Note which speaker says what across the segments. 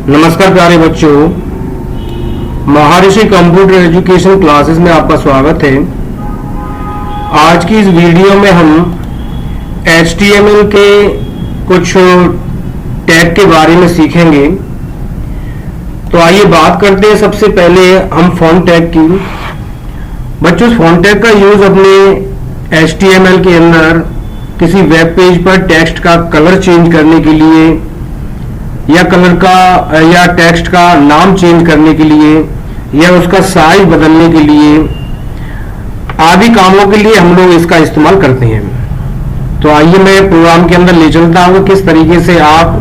Speaker 1: नमस्कार प्यारे बच्चों, महर्षि कंप्यूटर एजुकेशन क्लासेस में आपका स्वागत है। आज की इस वीडियो में हम HTML के कुछ टैग के बारे में सीखेंगे। तो आइए बात करते हैं सबसे पहले हम फॉन्ट टैग की। बच्चों, फॉन्ट टैग का यूज अपने HTML के अंदर किसी वेब पेज पर टेक्स्ट का कलर चेंज करने के लिए या कलर का या टेक्स्ट का नाम चेंज करने के लिए या उसका साइज बदलने के लिए आदि कामों के लिए हम लोग इसका इस्तेमाल करते हैं। तो आइए मैं प्रोग्राम के अंदर ले चलता हूँ किस तरीके से आप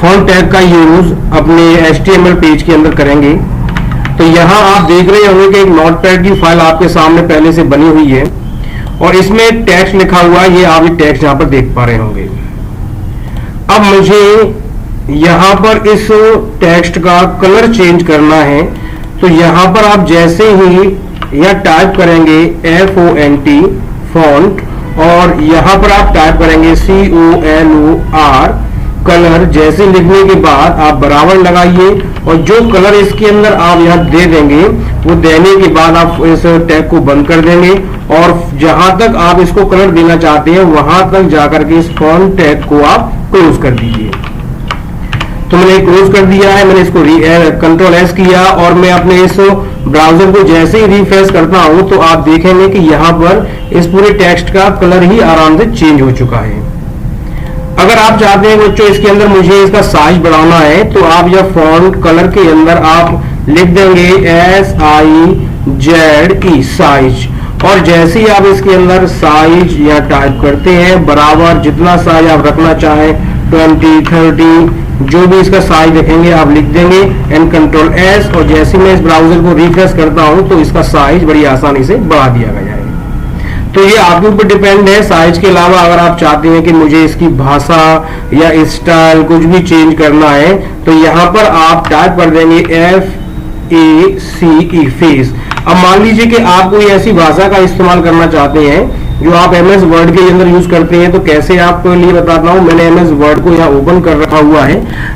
Speaker 1: फॉन्ट टैग का यूज अपने HTML पेज के अंदर करेंगे। तो यहाँ आप देख रहे होंगे कि एक नोटपैड की फाइल आपके सामने पहले से बनी हुई है और इसमें टेक्स्ट लिखा हुआ है। ये आप टेक्स्ट यहाँ पर देख पा रहे होंगे। अब मुझे यहाँ पर इस टेक्स्ट का कलर चेंज करना है। तो यहाँ पर आप जैसे ही यह टाइप करेंगे FONT फॉन्ट और यहाँ पर आप टाइप करेंगे COLOR कलर, जैसे लिखने के बाद आप बराबर लगाइए और जो कलर इसके अंदर आप यहाँ दे देंगे वो देने के बाद आप इस टैग को बंद कर देंगे और जहां तक आप इसको कलर देना चाहते हैं वहां तक जाकर के इस फॉन्ट टैग को आप क्लोज कर दीजिए। तो मैंने क्लोज कर दिया है। मैंने इसको कंट्रोल S किया और मैं अपने इस ब्राउजर को जैसे ही रिफ्रेश करता हूं तो आप देखेंगे कि यहाँ पर इस पूरे टेक्स्ट का कलर ही आराम से चेंज हो चुका है। अगर आप चाहते हैं बच्चों इसके अंदर मुझे इसका साइज बढ़ाना है तो आप यह फॉन्ट कलर के अंदर आप लिख देंगे SIZE साइज और जैसे ही आप इसके अंदर साइज या टाइप करते हैं बराबर जितना साइज आप रखना चाहें 20, 30 जो भी इसका साइज देखेंगे आप लिख देंगे एंड कंट्रोल S और जैसे मैं इस ब्राउजर को रिफ्रेश करता हूं तो इसका साइज बड़ी आसानी से बढ़ा दिया जाएगा। तो ये आपके ऊपर डिपेंड है। साइज के अलावा अगर आप चाहते हैं कि मुझे इसकी भाषा या स्टाइल कुछ भी चेंज करना है तो यहाँ पर आप टाइप कर देंगे FACE फेस। अब मान लीजिए कि आप कोई ऐसी भाषा का इस्तेमाल करना चाहते हैं जो आप MS वर्ड के अंदर यूज करते हैं। तो कैसे आपको लिए बताता हूँ। मैंने MS वर्ड को यहाँ ओपन कर रखा हुआ है।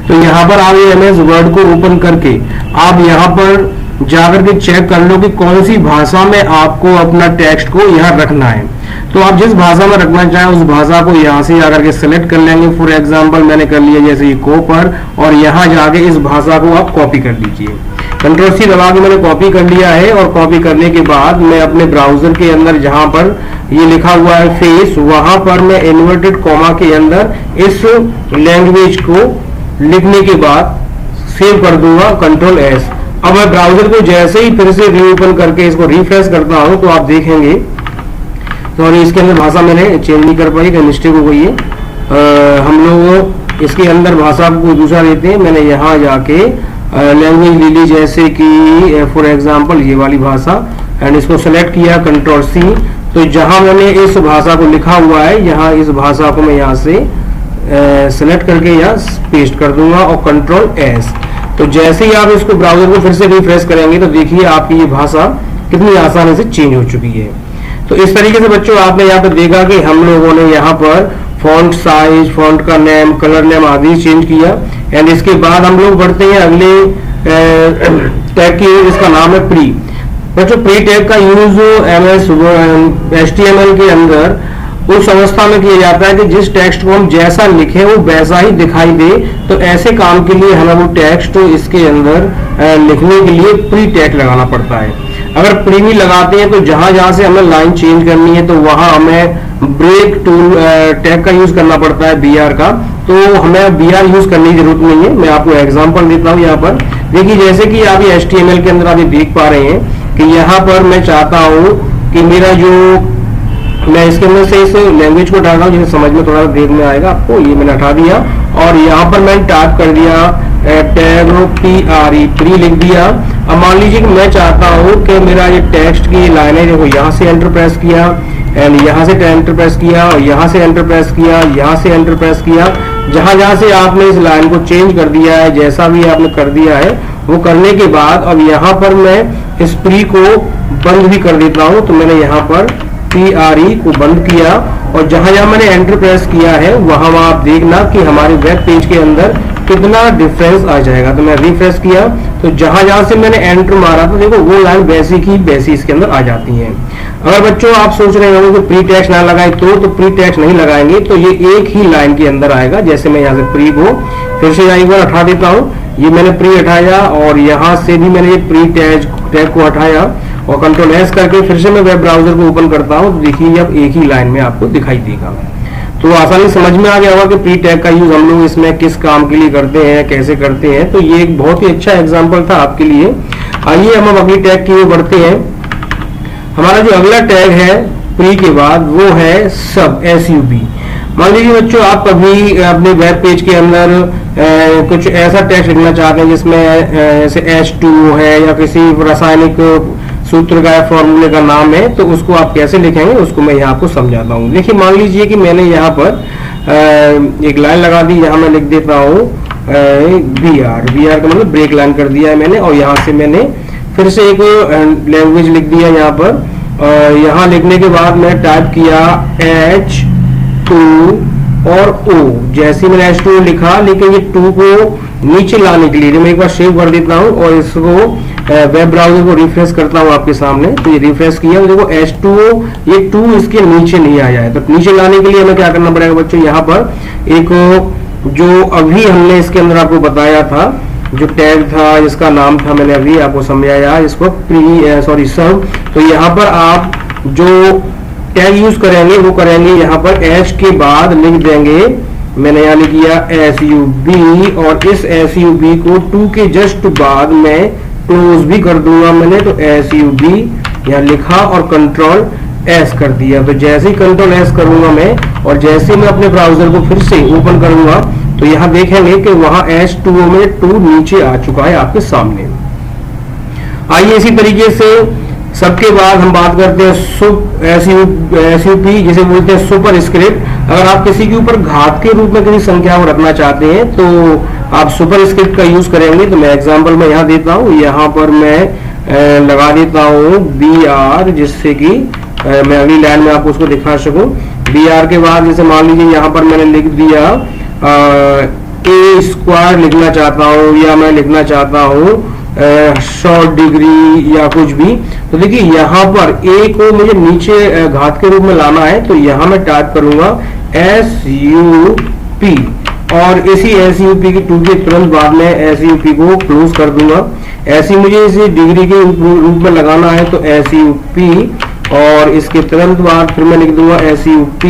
Speaker 1: तो यहाँ पर आप ये MS वर्ड को ओपन करके आप यहाँ पर जाकर के चेक कर लो कि कौन सी भाषा में आपको अपना टेक्स्ट को यहाँ रखना है। तो आप जिस भाषा में रखना चाहें उस भाषा को यहाँ से आकर के सिलेक्ट कर लेंगे। फॉर एग्जांपल मैंने कर लिया जैसे कोपर और यहाँ जाके इस भाषा को आप कॉपी कर लीजिए। कंट्रोल C दबा के मैंने कॉपी कर लिया है और कॉपी करने के बाद मैं अपने ब्राउजर के अंदर जहां पर ये लिखा हुआ है फेस वहां पर मैं इन्वर्टेड कॉमा के अंदर इस लैंग्वेज को लिखने के बाद सेव कर दूंगा कंट्रोल S। अब मैं ब्राउजर को जैसे ही फिर से रीओपन करके इसको रिफ्रेश करता हूं तो आप देखेंगे तो इसके अंदर भाषा मैंने चेंज नहीं कर पाई, मिस्टेक हो गई है। हम लोग इसके अंदर भाषा को दूसरा लेते हैं। मैंने यहाँ जाके लैंग्वेज ले ली जैसे कि फॉर एग्जांपल ये वाली भाषा एंड इसको सेलेक्ट किया कंट्रोल C। तो जहां मैंने इस भाषा को लिखा हुआ है यहाँ इस भाषा को मैं यहाँ से सेलेक्ट करके यहाँ पेस्ट कर दूंगा और कंट्रोल S। तो जैसे ही आप इसको ब्राउजर को फिर से रिफ्रेश करेंगे तो देखिए आपकी ये भाषा कितनी आसानी से चेंज हो चुकी है। तो इस तरीके से बच्चों आपने यहाँ पर देखा कि हम लोगों ने यहाँ पर फॉन्ट साइज, फॉन्ट का नेम, कलर नेम आदि चेंज किया एंड इसके बाद हम लोग बढ़ते हैं अगले टैग की। इसका नाम है प्री। बच्चों प्री टैग का यूज HTML के अंदर उस अवस्था में किया जाता है कि जिस टेक्स्ट को हम जैसा लिखे वो वैसा ही दिखाई दे। तो ऐसे काम के लिए हमें वो टेक्स्ट इसके अंदर लिखने के लिए प्री टैग लगाना पड़ता है। अगर प्री नहीं लगाते हैं तो जहां जहां से हमें लाइन चेंज करनी है तो वहां हमें ब्रेक टूल टैग का यूज करना पड़ता है BR का। तो हमें BR यूज करने की जरूरत नहीं है। मैं आपको एग्जांपल देता हूँ। यहाँ पर देखिए जैसे कि आप ये HTML के अंदर आप ये देख पा रहे हैं कि यहाँ पर मैं चाहता हूँ कि मेरा जो मैं इसके अंदर से इस लैंग्वेज को डाल रहा हूँ जिसे समझ में थोड़ा देर में आएगा आपको। ये मैंने हटा दिया और यहाँ पर मैंने टाइप कर दिया टैग प्री लिख दिया। अब मान लीजिए कि मैं चाहता हूँ कि मेरा ये टेक्स्ट की लाइन है देखो यहाँ से एंटर प्रेस किया एंड यहाँ से एंटर प्रेस किया और यहाँ से एंटर प्रेस किया, यहाँ से एंटर प्रेस किया। जहां जहां से आपने इस लाइन को चेंज कर दिया है जैसा भी आपने कर दिया है वो करने के बाद अब यहाँ पर मैं इस प्री को बंद भी कर देता हूँ। तो मैंने यहाँ पर PRE को बंद किया और जहां जहां मैंने एंटर प्रेस किया है वहां आप देखना कि हमारे वेब पेज के अंदर कितना डिफरेंस आ जाएगा। तो मैं रिफ्रेश किया तो जहां जहां से मैंने एंटर मारा तो देखो वो लाइन वैसी की वैसी इसके अंदर आ जाती है। अगर बच्चों आप सोच रहे होंगे कि प्री टेक्स्ट ना लगाए तो प्री टेक्स्ट नहीं लगाएंगे तो ये एक ही लाइन के अंदर आएगा। जैसे मैं यहाँ से प्री को फिर से एक बार हटा देता हूँ, ये मैंने प्री हटाया और यहाँ से भी मैंने ये प्री टैग को हटाया और कंट्रोल एस करके फिर से मैं वेब ब्राउजर को ओपन करता हूँ। तो देखिए अब एक ही लाइन में आपको दिखाई देगा। तो आसानी समझ में आ गया होगा कि प्री टैग का यूज हम लोग इसमें किस काम के लिए करते हैं, कैसे करते हैं। तो ये एक बहुत ही अच्छा एग्जांपल था आपके लिए। आइए हम अगली टैग की ओर बढ़ते हैं। हमारा जो अगला टैग है प्री के बाद वो है सब, SUB। मान लीजिए बच्चों आप कभी अपने वेब पेज के अंदर कुछ ऐसा टेक्स्ट लिखना चाहते हैं जिसमें जैसे H2O है या किसी रासायनिक सूत्र का फॉर्मूले का नाम है, तो उसको आप कैसे लिखेंगे उसको मैं यहाँ आपको समझाता हूँ। देखिए मान लीजिए कि मैंने यहाँ पर एक लाइन लगा दी, यहाँ मैं लिख देता हूँ BR का मतलब ब्रेक लाइन कर दिया है मैंने, और यहाँ से मैंने फिर से एक लैंग्वेज लिख दिया यहाँ पर। यहाँ लिखने के बाद मैं टाइप किया H2 और O। जैसे मैंने H2O लिखा, लेकिन ये 2 को नीचे लाने के लिए मैं एक बार सेव कर देता हूँ और इसको वेब ब्राउजर को रिफ्रेश करता हूँ आपके सामने। तो ये रिफ्रेश किया तो देखो H2O ये 2 इसके नीचे नहीं आया है। तो नीचे लाने के लिए हमें क्या करना पड़ेगा बच्चों, यहाँ पर एक जो अभी हमने इसके अंदर आपको बताया था जो टैग था जिसका नाम था मैंने अभी आपको समझाया, इसको सब। तो यहाँ पर आप जो टैग यूज करेंगे वो करेंगे यहाँ पर H के बाद लिख देंगे, मैंने यहाँ लिख दिया SUB और इस SUB को 2 के जस्ट बाद में क्लोज भी कर दूंगा मैंने। तो SUB यहाँ लिखा और कंट्रोल एस कर दिया। तो जैसे ही कंट्रोल एस करूंगा मैं और जैसे मैं अपने ब्राउजर को फिर से ओपन करूंगा तो यहाँ देखेंगे कि वहां H2O में 2 नीचे आ चुका है आपके सामने। आइए इसी तरीके से सबके बाद हम बात करते हैं SUP जिसे बोलते हैं सुपर स्क्रिप्ट। अगर आप किसी के ऊपर घात के रूप में किसी संख्या को रखना चाहते हैं तो आप सुपर स्क्रिप्ट का यूज करेंगे। तो मैं एग्जांपल में यहाँ देता हूँ, यहाँ पर मैं लगा देता हूँ BR, जिससे कि मैं अगली लाइन में आपको उसको दिखा सकूं। BR के बाद जैसे मान लीजिए यहाँ पर मैंने लिख दिया A² लिखना चाहता हूँ या मैं लिखना चाहता हूँ शॉर्ट डिग्री या कुछ भी। तो देखिए यहाँ पर A को मुझे नीचे घात के रूप में लाना है, तो यहाँ मैं टाइप करूंगा SUP और इसी SUP की 2 के तुरंत बाद में SUP को क्लोज कर दूंगा। ऐसी मुझे इसे डिग्री के रूप में लगाना है तो SUP और इसके तुरंत बाद फिर मैं लिख दूंगा SUP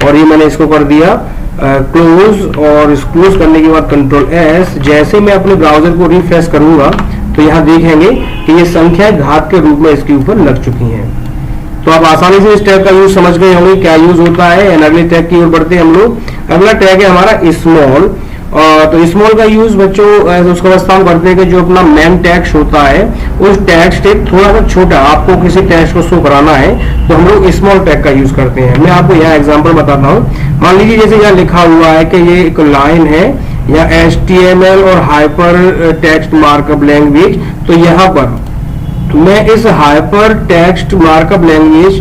Speaker 1: और ये मैंने इसको कर दिया क्लोज। और इस क्लोज करने के बाद कंट्रोल एस। जैसे मैं अपने ब्राउजर को रिफ्रेश करूंगा तो यहाँ देखेंगे कि ये संख्या घात के रूप में इसके ऊपर लग चुकी हैं। तो आप आसानी से इस टैग का यूज समझ गए होंगे क्या यूज होता है। अगले टैग की ओर बढ़ते हैं हम लोग। अगला टैग है हमारा स्मॉल। तो स्मॉल का यूज बच्चों उसका प्रस्ताव करते हैं कि जो अपना मेन टैक्स होता है उस टैक्स से थोड़ा सा छोटा आपको किसी टैक्स को शो कराना है तो हम लोग स्मॉल टैग का यूज करते हैं। मैं आपको यहाँ एग्जांपल बताता हूँ। मान लीजिए जैसे यहाँ लिखा हुआ है कि ये एक लाइन है या HTML और हाइपर टेक्स्ट मार्कअप लैंग्वेज। तो यहाँ पर मैं इस हाइपर टेक्स्ट मार्कअप लैंग्वेज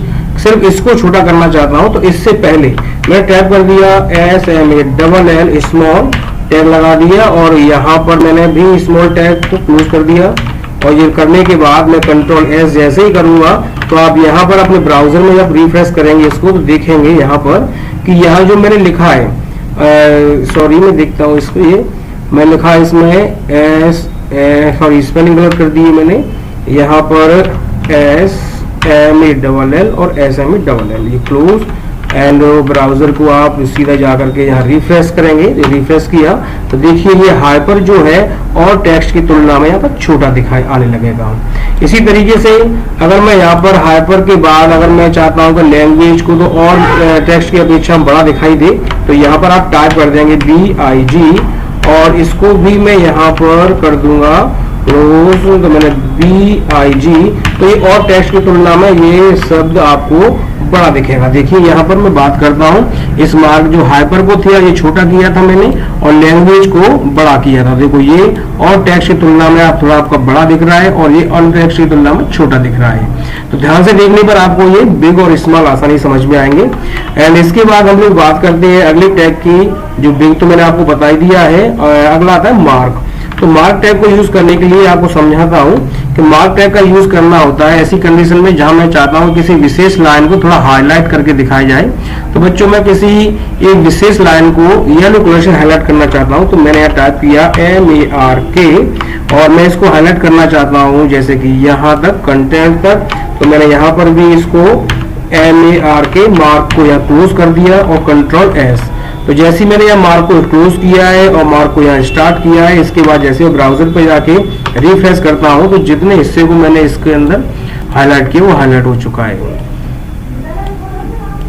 Speaker 1: सिर्फ इसको छोटा करना चाहता हूँ। तो इससे पहले मैं टैप कर दिया SMALL स्मॉल टैग लगा दिया और यहाँ पर मैंने भी स्मॉल टैग को क्लोज कर दिया। और ये करने के बाद मैं कंट्रोल एस जैसे ही करूंगा तो आप यहाँ पर अपने ब्राउजर में जब रिफ्रेश करेंगे इसको तो देखेंगे यहाँ पर कि यहाँ जो मैंने लिखा है सॉरी मैं देखता हूँ इसको, ये मैं लिखा है इसमें स्पेलिंग गलत कर दी है मैंने। यहाँ पर SMALL और SMALL ये क्लोज एंड ब्राउजर को आप सीधा जाकर के यहाँ रिफ्रेश करेंगे। रिफ्रेश किया तो देखिए ये हाइपर जो है और टेक्स्ट की तुलना में यहाँ पर छोटा दिखाई आने लगेगा। इसी तरीके से अगर मैं यहाँ पर हाइपर के बाद अगर मैं चाहता हूँ कि लैंग्वेज को तो और टेक्स्ट की अपेक्षा बड़ा दिखाई दे तो यहाँ पर आप टाइप कर देंगे BIG और इसको भी मैं यहाँ पर कर दूंगा क्लोज। तो मैंने BIG तो ये और टेक्स्ट की तुलना में ये शब्द आपको बड़ा दिखेगा। देखिए यहाँ पर मैं बात करता हूँ, इस मार्क जो हाइपर को था ये छोटा किया था मैंने और लैंग्वेज को बड़ा किया था। देखो ये और टेक्स्ट की तुलना में आप थोड़ा आपका बड़ा दिख रहा है और ये अन टेक्स्ट की तुलना में छोटा दिख रहा है। तो ध्यान से देखने पर आपको ये बिग और स्मॉल आसानी समझ में आएंगे। एंड इसके बाद हम लोग बात करते हैं अगले टैग की, जो बिग तो मैंने आपको बता ही दिया है। अगला आता है मार्क। तो मार्क टैग को यूज करने के लिए आपको समझाता हूं कि मार्क टैग का यूज करना होता है ऐसी कंडीशन में जहां मैं चाहता हूं किसी विशेष लाइन को थोड़ा हाईलाइट करके दिखाया जाए। तो बच्चों मैं किसी एक विशेष लाइन को येलो कलर से हाईलाइट करना चाहता हूं, तो मैंने यहाँ टाइप किया MARK और मैं इसको हाईलाइट करना चाहता हूं जैसे कि यहाँ तक कंटेंट तक। तो मैंने यहाँ पर भी इसको MARK मार्क को यहाँ क्लोज कर दिया और कंट्रोल S। तो जैसे ही मैंने यहाँ मार्क को क्लोज किया है और मार्क को यहाँ स्टार्ट किया है, इसके बाद जैसे ब्राउजर पे जाके रिफ्रेश करता हूँ तो जितने हिस्से को मैंने इसके अंदर हाईलाइट किया वो हाईलाइट हो चुका है।